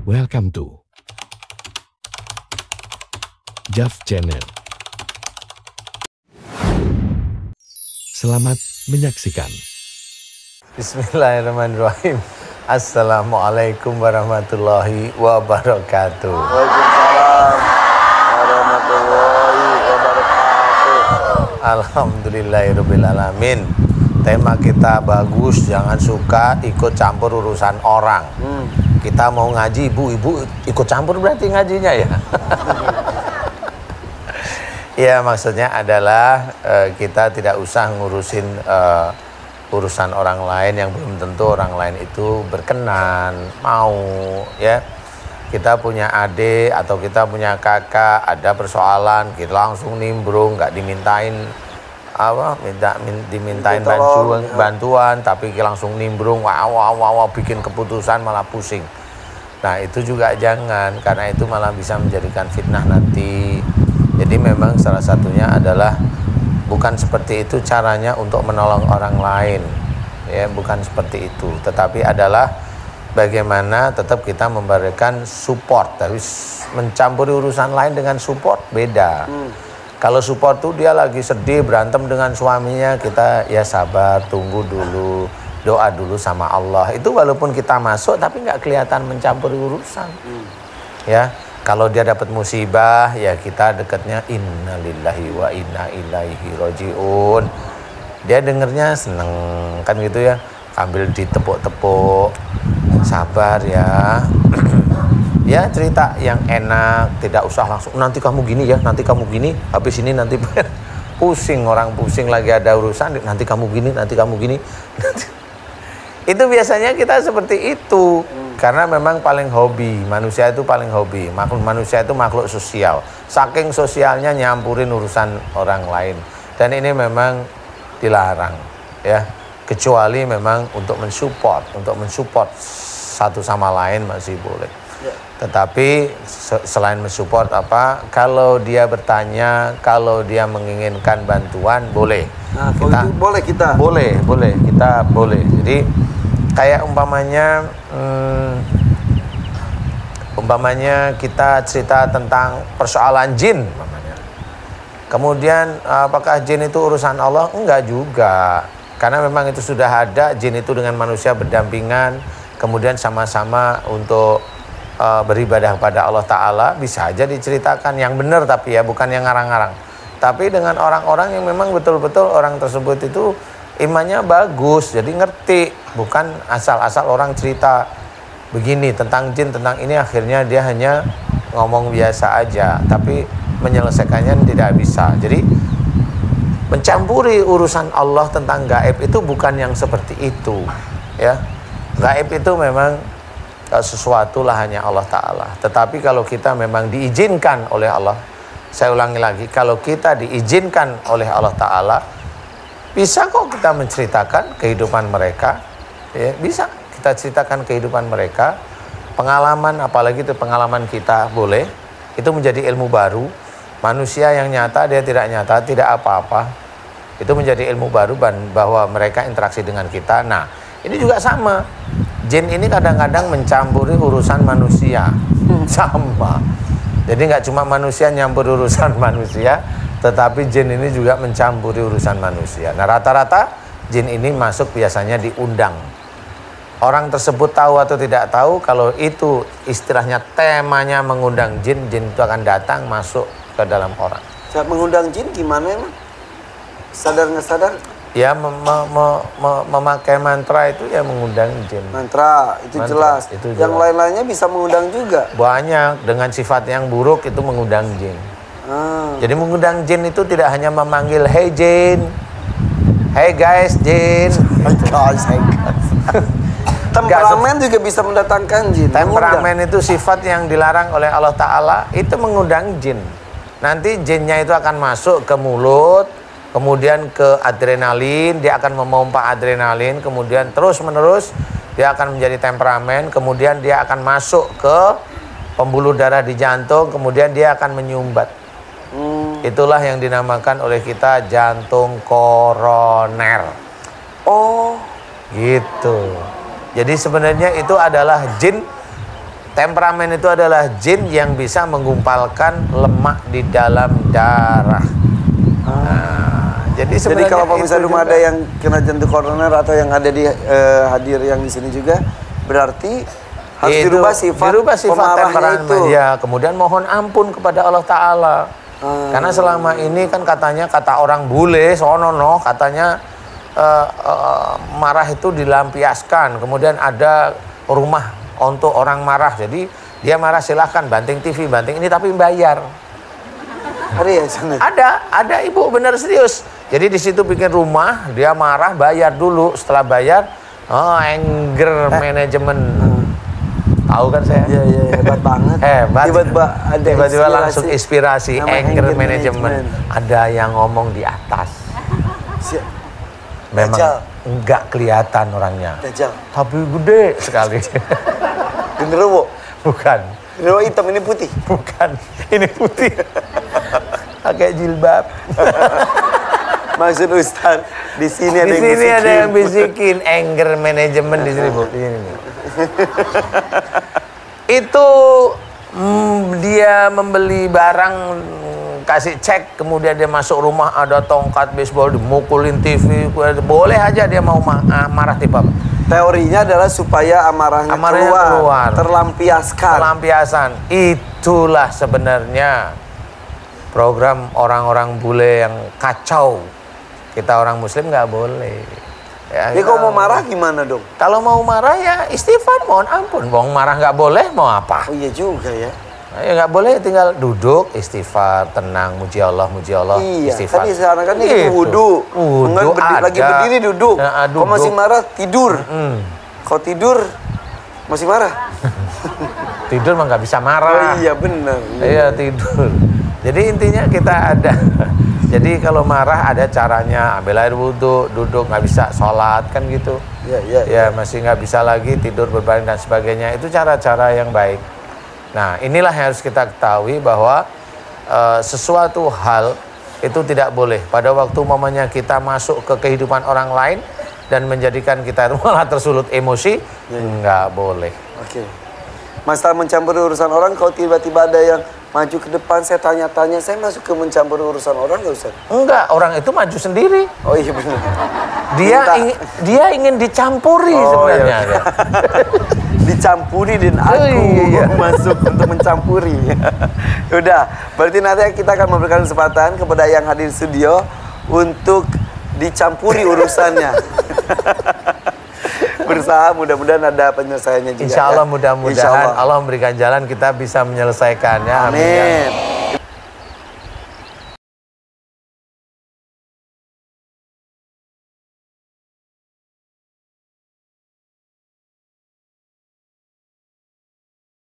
Welcome to Jav Channel. Selamat menyaksikan. Bismillahirrahmanirrahim. Assalamualaikum warahmatullahi wabarakatuh. Waalaikumsalam warahmatullahi wabarakatuh. Alhamdulillahirrahmanirrahim. Tema kita bagus, jangan suka ikut campur urusan orang. Kita mau ngaji, ibu ikut campur berarti ngajinya ya. Ya, maksudnya adalah kita tidak usah ngurusin urusan orang lain yang belum tentu orang lain itu berkenan, mau ya. Kita punya adik atau kita punya kakak, ada persoalan, kita langsung nimbrung, nggak dimintain dimintain bantuan, tapi langsung nimbrung, wah, bikin keputusan malah pusing. Nah, itu juga jangan, karena itu malah bisa menjadikan fitnah nanti. Jadi memang salah satunya adalah bukan seperti itu caranya untuk menolong orang lain, ya, bukan seperti itu. Tetapi adalah bagaimana tetap kita memberikan support. Tapi mencampuri urusan lain dengan support beda. Kalau support tuh dia lagi sedih berantem dengan suaminya, kita ya sabar, tunggu dulu, doa dulu sama Allah. Itu walaupun kita masuk tapi nggak kelihatan mencampuri urusan. Ya, kalau dia dapat musibah ya kita dekatnya innalillahi wa inna ilaihi rojiun. Dia dengernya seneng kan gitu ya, sambil ditepuk-tepuk, sabar ya. Ya, cerita yang enak, tidak usah langsung nanti kamu gini ya, nanti kamu gini, habis ini nanti pusing, orang pusing lagi ada urusan, nanti kamu gini, nanti kamu gini. Itu biasanya kita seperti itu. Karena memang paling hobi, manusia itu paling hobi. Manusia itu makhluk sosial. Saking sosialnya nyampurin urusan orang lain. Dan ini memang dilarang ya. Kecuali memang untuk mensupport satu sama lain masih boleh. Tetapi selain mensupport kalau dia bertanya, kalau dia menginginkan bantuan boleh. Nah, kita boleh kita boleh. Jadi kayak umpamanya kita cerita tentang persoalan jin umpamanya. Kemudian apakah jin itu urusan Allah? Enggak juga. Karena memang itu sudah ada, jin itu dengan manusia berdampingan, kemudian sama-sama untuk beribadah kepada Allah Ta'ala. Bisa aja diceritakan yang benar, tapi ya bukan yang ngarang-ngarang. Tapi dengan orang-orang yang memang betul-betul orang tersebut itu imannya bagus, jadi ngerti, bukan asal-asal orang cerita begini tentang jin, tentang ini, akhirnya dia hanya ngomong biasa aja, tapi menyelesaikannya tidak bisa. Jadi mencampuri urusan Allah tentang gaib itu bukan yang seperti itu ya. Gaib itu memang sesuatu lah hanya Allah Ta'ala. Tetapi kalau kita memang diizinkan oleh Allah, saya ulangi lagi, kalau kita diizinkan oleh Allah Ta'ala, bisa kok kita menceritakan kehidupan mereka ya, bisa kita ceritakan kehidupan mereka, pengalaman, apalagi itu pengalaman kita, boleh. Itu menjadi ilmu baru. Manusia yang nyata, dia tidak nyata, tidak apa-apa, itu menjadi ilmu baru bahwa mereka interaksi dengan kita. Nah, ini juga sama. Jin ini kadang-kadang mencampuri urusan manusia. Sama. Jadi nggak cuma manusia nyampur urusan manusia, tetapi jin ini juga mencampuri urusan manusia. Nah, rata-rata jin ini masuk biasanya diundang. Orang tersebut tahu atau tidak tahu, kalau itu istilahnya temanya mengundang jin, jin itu akan datang masuk ke dalam orang. Saat mengundang jin gimana emang? Sadar nggak sadar? Ya, memakai mantra itu ya mengundang jin. Mantra itu jelas. Itu jelas. Yang lain-lainnya bisa mengundang juga. Banyak, dengan sifat yang buruk itu mengundang jin. Jadi mengundang jin itu tidak hanya memanggil hey jin, hey guys jin. Temperamen juga bisa mendatangkan jin. Temperamen itu sifat yang dilarang oleh Allah Ta'ala, itu mengundang jin. Nanti jinnya itu akan masuk ke mulut, kemudian ke adrenalin, dia akan memompa adrenalin, kemudian terus-menerus dia akan menjadi temperamen, kemudian dia akan masuk ke pembuluh darah di jantung, kemudian dia akan menyumbat. Itulah yang dinamakan oleh kita jantung koroner. Oh, gitu. Jadi sebenarnya itu adalah jin Temperamen itu adalah jin yang bisa menggumpalkan lemak di dalam darah. Jadi sebenarnya kalau Pak misalnya rumah juga ada yang kena jantung koroner atau yang ada di hadir yang di sini juga, berarti harus dirubah sifat pemarah itu. Ya, kemudian mohon ampun kepada Allah Ta'ala. Karena selama ini kan katanya, kata orang bule, sonono, katanya marah itu dilampiaskan. Kemudian ada rumah untuk orang marah. Jadi dia marah silahkan banting TV, banting ini tapi bayar. Ada ya sana? Ada ibu, benar serius. Jadi di situ bikin rumah, dia marah bayar dulu. Setelah bayar, anger management. Tahu kan saya? Iya, hebat banget. Hebat. Tiba-tiba langsung inspirasi, anger management. Ada yang ngomong di atas. Memang Dajjal. enggak kelihatan orangnya. Dajjal. Tapi gede sekali. Genderuwo. Bukan. Genderuwo hitam, ini putih. Bukan. Ini putih. Pakai jilbab. Maksud Ustaz, di sini ada Di yang sini bisikin. ada yang bisikin anger management di sini, Bu. Di sini nih. Itu dia membeli barang, kasih cek, kemudian dia masuk rumah ada tongkat baseball, dimukulin TV, boleh aja dia mau marah tipe apa. Teorinya adalah supaya amarahnya keluar, terlampiaskan. Pelampiasan. Itulah sebenarnya program orang-orang bule yang kacau. Kita orang muslim nggak boleh. Ya kalau mau marah gimana dong? Kalau mau marah ya istighfar, mohon ampun. Mau marah nggak boleh, mau apa? Oh iya juga ya. Ya nggak boleh, tinggal duduk, istighfar, tenang, muji Allah, Iya, istighfar. tapi sekarang kan ini wudu. Lagi berdiri duduk. Nah, Kalau masih marah tidur. Kalau tidur masih marah. Tidur mah nggak bisa Oh marah. iya benar. Iya tidur. Jadi intinya kita ada. Jadi kalau marah ada caranya, ambil air wudhu, duduk, nggak bisa sholat kan gitu. Iya. Ya masih nggak bisa lagi tidur berbaring dan sebagainya. Itu cara-cara yang baik. Nah inilah yang harus kita ketahui bahwa sesuatu hal itu tidak boleh. Pada waktu mamanya kita masuk ke kehidupan orang lain dan menjadikan kita malah tersulut emosi, nggak boleh. Oke. Masalah mencampuri urusan orang, kalau tiba-tiba ada yang maju ke depan, saya tanya-tanya, saya masuk ke mencampuri urusan orang nggak Ustaz? Enggak, orang itu maju sendiri. Oh iya benar. Dia ingin dicampuri sebenarnya. Iya. Dicampuri dan aku masuk untuk mencampuri. Udah, berarti nanti kita akan memberikan kesempatan kepada yang hadir di studio untuk dicampuri urusannya. Berusaha, mudah-mudahan ada penyelesaiannya juga. Insya Allah ya. mudah-mudahan Allah memberikan jalan kita bisa menyelesaikannya. Amin.